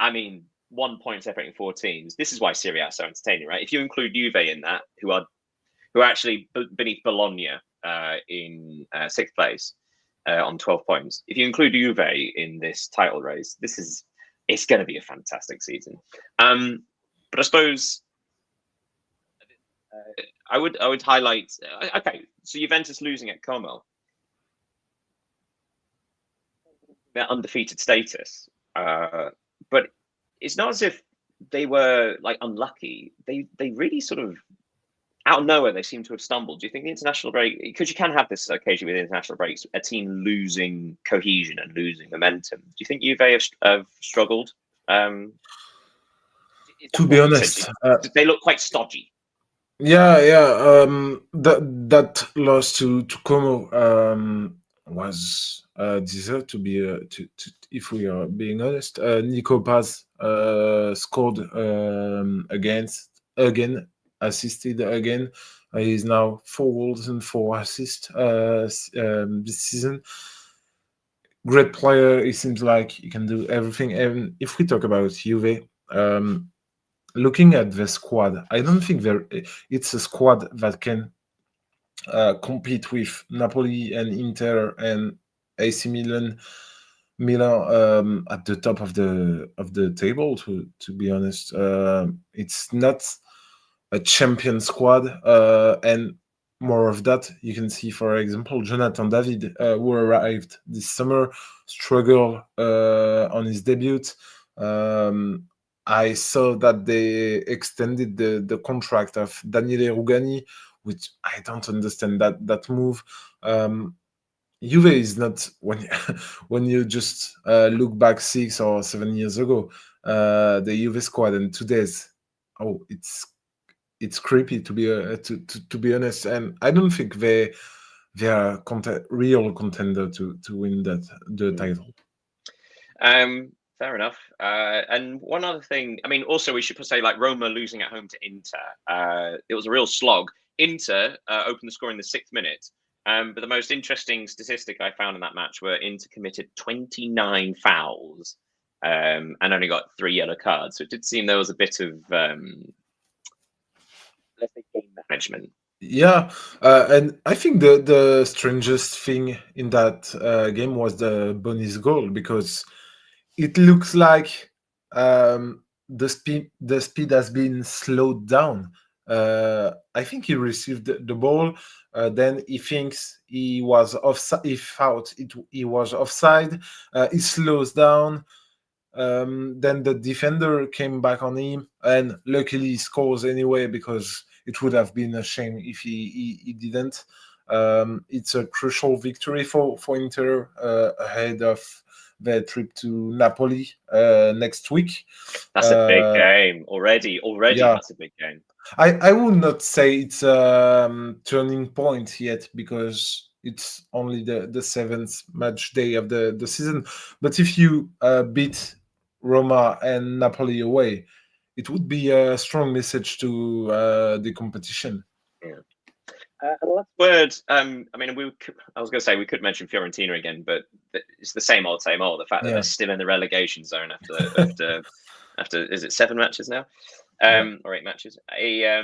I mean, 1 point separating 4 teams. This is why Serie A is so entertaining, right? If you include Juve in that, who are actually beneath Bologna in 6th place on 12 points. If you include Juve in this title race, it's going to be a fantastic season. But I suppose I would highlight. Okay, so Juventus losing at Como, their undefeated status, but it's not as if they were like unlucky. They really sort of out of nowhere, they seem to have stumbled. Do you think the international break, because you can have this occasion with international breaks, a team losing cohesion and losing momentum? Do you think Juve have struggled? To be honest, they look quite stodgy. Yeah. That loss to Como was deserved to be. If we are being honest, Nico Paz scored again, assisted again. He's now 4 goals and 4 assists this season. Great player. He seems like he can do everything. And if we talk about Juve, looking at the squad, I don't think it's a squad that can compete with Napoli and Inter and AC Milan at the top of the table. To be honest, it's not a champion squad, and more of that you can see, for example, Jonathan David, who arrived this summer, struggled on his debut. I saw that they extended the contract of Daniele Rugani, which I don't understand that move. Juve is not when you just look back 6 or 7 years ago, the Juve squad and today's, it's creepy to be honest, and I don't think they are real contender to win the title. Fair enough. And one other thing, I mean, also we should say, like, Roma losing at home to Inter. It was a real slog. Inter opened the score in the 6th minute. But the most interesting statistic I found in that match were Inter committed 29 fouls and only got 3 yellow cards. So it did seem there was a bit of, let's say, game management. Yeah, and I think the strangest thing in that game was the bonus goal, because it looks like the speed has been slowed down. I think he received the ball, then he thinks he was offside. He was offside. He slows down. Then the defender came back on him, and luckily he scores anyway, because it would have been a shame if he didn't. It's a crucial victory for Inter ahead of their trip to Napoli next week. That's a big game already. Already, Yeah, that's a big game. I would not say it's a turning point yet because it's only the seventh match day of the season. But if you beat Roma and Napoli away, it would be a strong message to the competition. Yeah. Last word. I mean, I was going to say we could mention Fiorentina again, but it's the same old, same old. The fact that Yeah. they're still in the relegation zone after is it 7 matches now, or 8 matches? Yeah,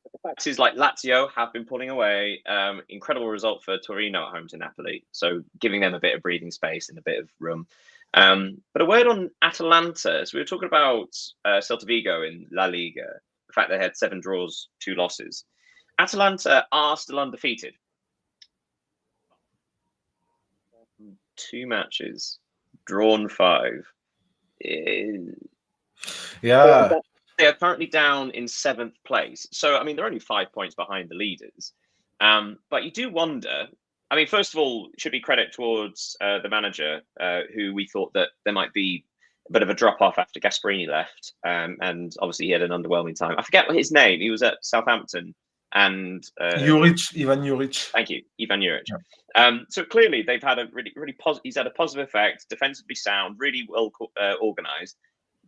but the fact is, like, Lazio have been pulling away. Incredible result for Torino at home to Napoli, so giving them a bit of breathing space and a bit of room. But a word on Atalanta. So we were talking about Celta Vigo in La Liga. The fact they had 7 draws, 2 losses. Atalanta are still undefeated. 2 matches, drawn 5. Yeah. They are currently down in 7th place. So, I mean, they're only 5 points behind the leaders. But you do wonder. I mean, first of all, it should be credit towards the manager, who we thought that there might be a bit of a drop-off after Gasperini left. And obviously he had an underwhelming time. I forget what his name. He was at Southampton. And Ivan Juric. Thank you, Ivan Juric. Yeah. So clearly they've had a really positive. He's had a positive effect, defensively sound, really well organised.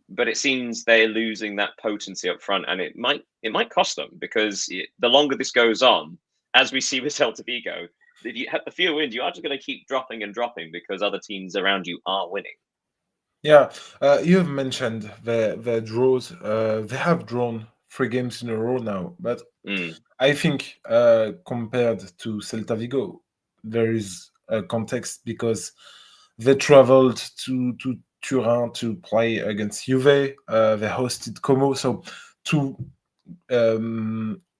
But it seems they're losing that potency up front, and it might cost them because the longer this goes on, as we see with Celta Vigo, if you have the fewer wins, you are just going to keep dropping and dropping because other teams around you are winning. Yeah, you have mentioned the draws. They have drawn 3 games in a row now, but I think compared to Celta Vigo, there is a context because they traveled to Turin to play against Juve. They hosted Como, so 2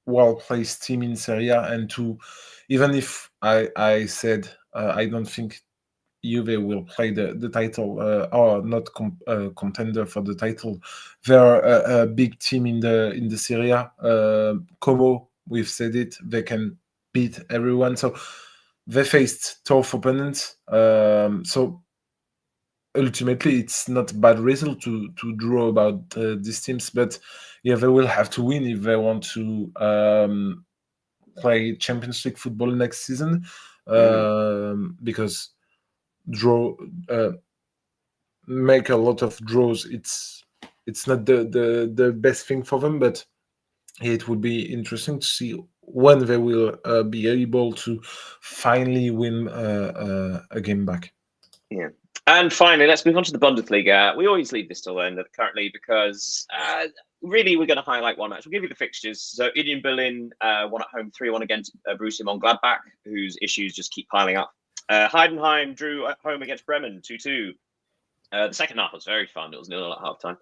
well-placed team in Serie A, and 2. Even if I said I don't think Juve will play the title or not contender for the title. They're a big team in the Serie A. Como, we've said it, they can beat everyone. So they faced tough opponents. So ultimately, it's not a bad result to draw about these teams, but yeah, they will have to win if they want to play Champions League football next season, because make a lot of draws. It's not the best thing for them, but it would be interesting to see when they will be able to finally win a game back. Yeah. And finally, let's move on to the Bundesliga. We always leave this till the end currently because really we're going to highlight one match. We'll give you the fixtures. So Union Berlin won at home 3-1 against Borussia Mönchengladbach, whose issues just keep piling up. Heidenheim drew at home against Bremen 2-2. The second half was very fun. It was 0-0 at halftime.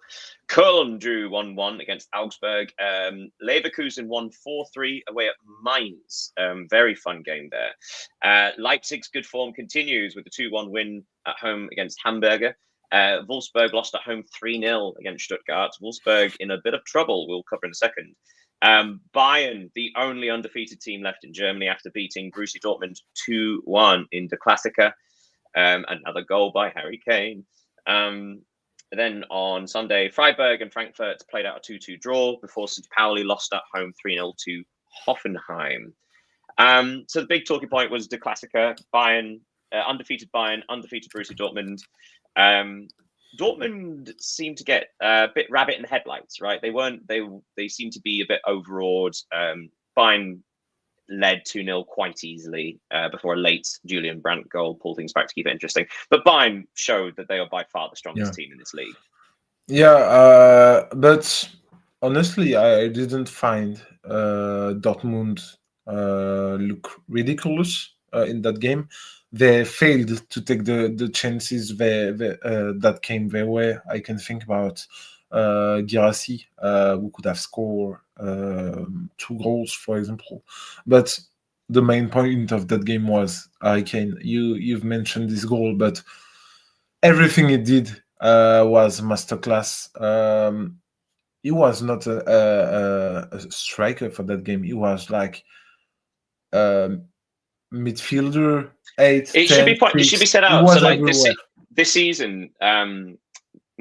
Köln drew 1-1 against Augsburg. Leverkusen won 4-3 away at Mainz. Very fun game there. Leipzig's good form continues with a 2-1 win at home against Hamburger. Wolfsburg lost at home 3-0 against Stuttgart. Wolfsburg in a bit of trouble. We'll cover in a second. Bayern, the only undefeated team left in Germany after beating Borussia Dortmund 2-1 in the Klassiker. Another goal by Harry Kane. Then on Sunday, Freiburg and Frankfurt played out a 2-2 draw before St. Pauli lost at home 3-0 to Hoffenheim. So the big talking point was the Klassiker. Bayern, undefeated Borussia Dortmund. Dortmund seemed to get a bit rabbit in the headlights, right? They seemed to be a bit overawed. Bayern led 2-0 quite easily before a late Julian Brandt goal pulled things back to keep it interesting. But Bayern showed that they are by far the strongest team in this league. Yeah, but honestly, I didn't find Dortmund look ridiculous in that game. They failed to take the chances that came their way. I can think about Guirassy, who could have scored 2 goals, for example. But the main point of that game was Harry Kane. You've mentioned this goal, but everything he did was masterclass. He was not a striker for that game. He was like midfielder, 8, It should 10, be it should be 6. set He out. So was like everywhere. this season, the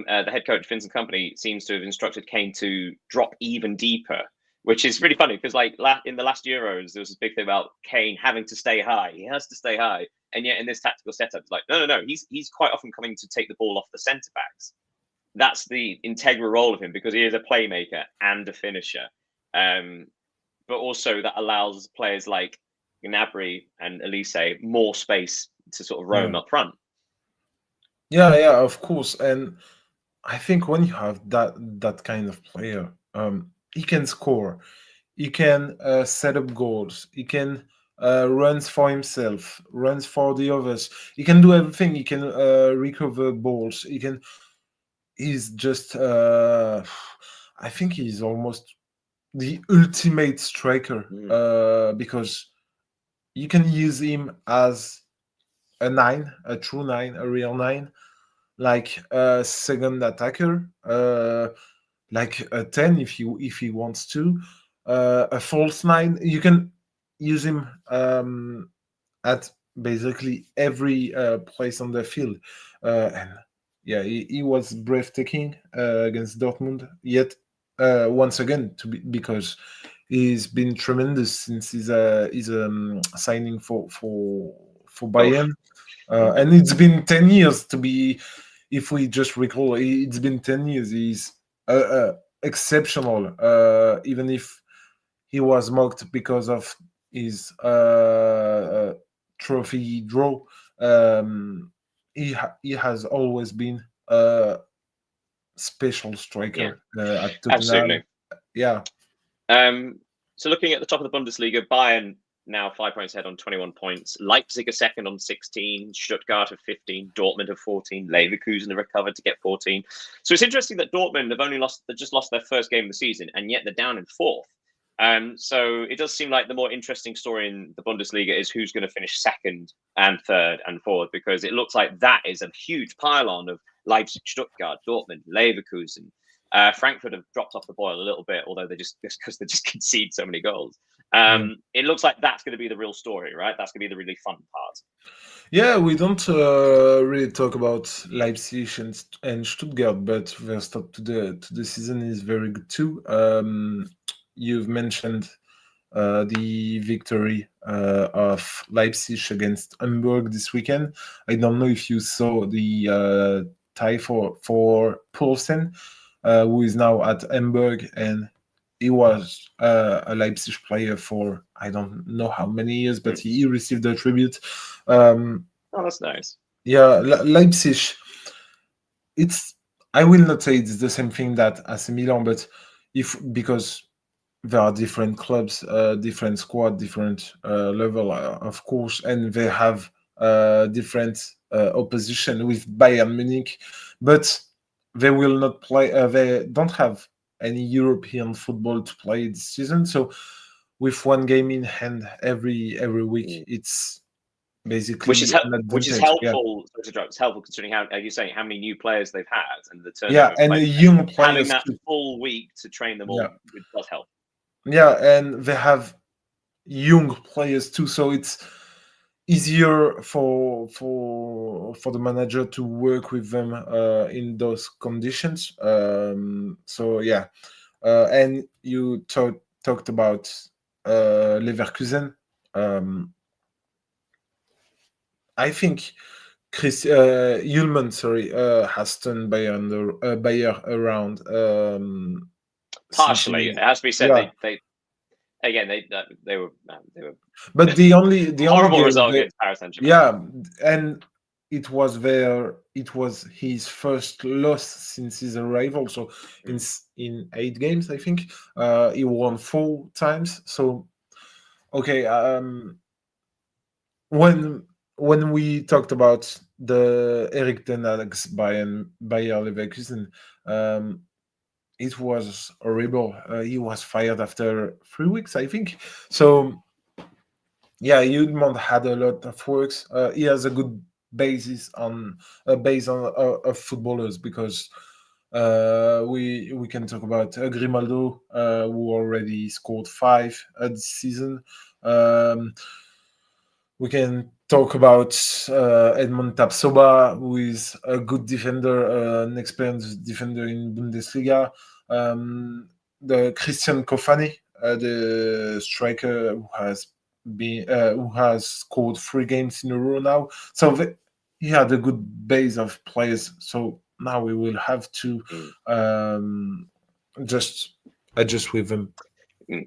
head coach Vincent Company seems to have instructed Kane to drop even deeper, which is really funny because like in the last Euros there was this big thing about Kane having to stay high. He has to stay high, and yet in this tactical setup, it's like no. He's quite often coming to take the ball off the centre backs. That's the integral role of him because he is a playmaker and a finisher. But also that allows players like Gnabry and Elise more space to sort of roam Yeah. up front. Yeah, of course. And I think when you have that kind of player, he can score, he can set up goals, he can runs for himself, runs for the others. He can do everything. He can recover balls. He can. He's just. I think he's almost the ultimate striker because you can use him as a 9, a true 9, a real 9, like a second attacker, like a 10 if he wants to, a false 9. You can use him at basically every place on the field, and yeah, he was breathtaking against Dortmund. Yet once again, because he's been tremendous since his signing for Bayern. And it's been 10 years to be, if we just recall, it's been 10 years. He's exceptional, even if he was mocked because of his trophy draw. He has always been a special striker at Tottenham. Absolutely. Yeah. So looking at the top of the Bundesliga, Bayern now 5 points ahead on 21 points. Leipzig are second on 16. Stuttgart have 15. Dortmund have 14. Leverkusen have recovered to get 14. So it's interesting that Dortmund have just lost their first game of the season, and yet they're down in fourth. So it does seem like the more interesting story in the Bundesliga is who's going to finish second and third and fourth, because it looks like that is a huge pylon of Leipzig, Stuttgart, Dortmund, Leverkusen. Frankfurt have dropped off the boil a little bit, although they just concede so many goals. It looks like that's going to be the real story, right? That's going to be the really fun part. Yeah, we don't really talk about Leipzig and Stuttgart, but their start to the season is very good too. You've mentioned the victory of Leipzig against Hamburg this weekend. I don't know if you saw the tie for Poulsen, who is now at Hamburg, and he was a Leipzig player for I don't know how many years, but he received a tribute. Oh, that's nice. Yeah, Leipzig. I will not say it's the same thing that AC Milan, but because there are different clubs, different squad, different level, of course, and they have different opposition with Bayern Munich, but they will not play. They don't have any European football to play this season, so with one game in hand every week, it's basically which is an advantage. which is helpful. Yeah. It's helpful considering how are you saying how many new players they've had and the turnover. Yeah, and young players. Having that full week to train them all it does help. Yeah, and they have young players too, so it's easier for the manager to work with them in those conditions. So yeah, and you talked about Leverkusen. I think Chris Ullman, has turned Bayer around. Partially, it has to be said. Yeah. They were. But the only horrible game result against Paris Saint-Germain. Yeah, and it was his first loss since his arrival. So in 8 games, I think he won 4 times. So okay, when we talked about the Erik ten Hag's Bayer Leverkusen, it was horrible. He was fired after 3 weeks, I think. So yeah, Udmont had a lot of works. He has a good base on footballers, because we can talk about Grimaldo, who already scored 5 this season. we can talk about Edmond Tapsoba, who is a good defender, an experienced defender in Bundesliga. The Christian Kofani, the striker who has scored 3 games in a row now. So he had a good base of players. So now we will have to just adjust with them.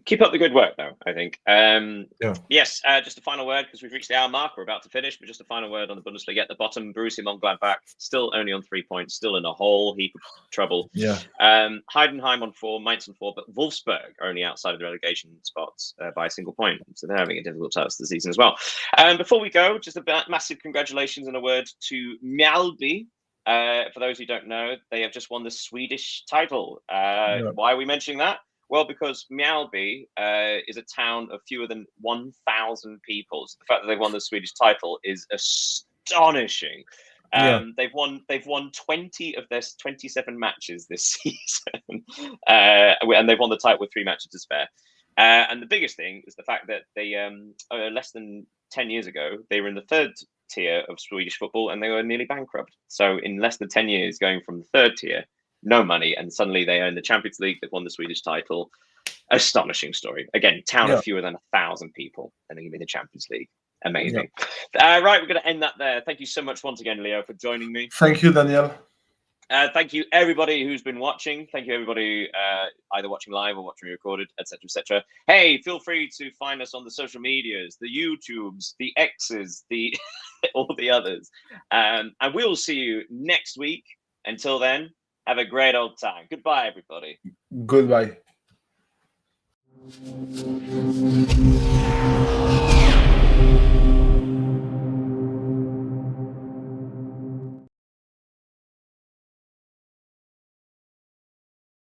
Keep up the good work, though, I think. Yeah. Yes, just a final word, because we've reached the hour mark. We're about to finish, but just a final word on the Bundesliga. At the bottom, Borussia Mönchengladbach, still only on 3 points, still in a whole heap of trouble. Yeah. Heidenheim on 4, Mainz on 4, but Wolfsburg only outside of the relegation spots by a single point. So they're having a difficult start to the season as well. Before we go, just a massive congratulations and a word to Mjällby. For those who don't know, they have just won the Swedish title. Why are we mentioning that? Well, because Mjällby is a town of fewer than 1,000 people. So the fact that they won the Swedish title is astonishing. They've won 20 of their 27 matches this season, and they've won the title with 3 matches to spare. And the biggest thing is the fact that they less than 10 years ago they were in the 3rd tier of Swedish football and they were nearly bankrupt. So in less than 10 years, going from the 3rd tier, no money, and suddenly they are in the Champions League. They've won the Swedish title. Astonishing story. Again, town of fewer than 1,000 people, and they're going to be in the Champions League. Amazing. Right, we're going to end that there. Thank you so much once again, Leo, for joining me. Thank you, Daniel. Thank you, everybody who's been watching. Thank you, everybody either watching live or watching recorded, etc., etc. Hey, feel free to find us on the social medias, the YouTubes, the X's, the all the others. And we'll see you next week. Until then, have a great old time. Goodbye, everybody. Goodbye.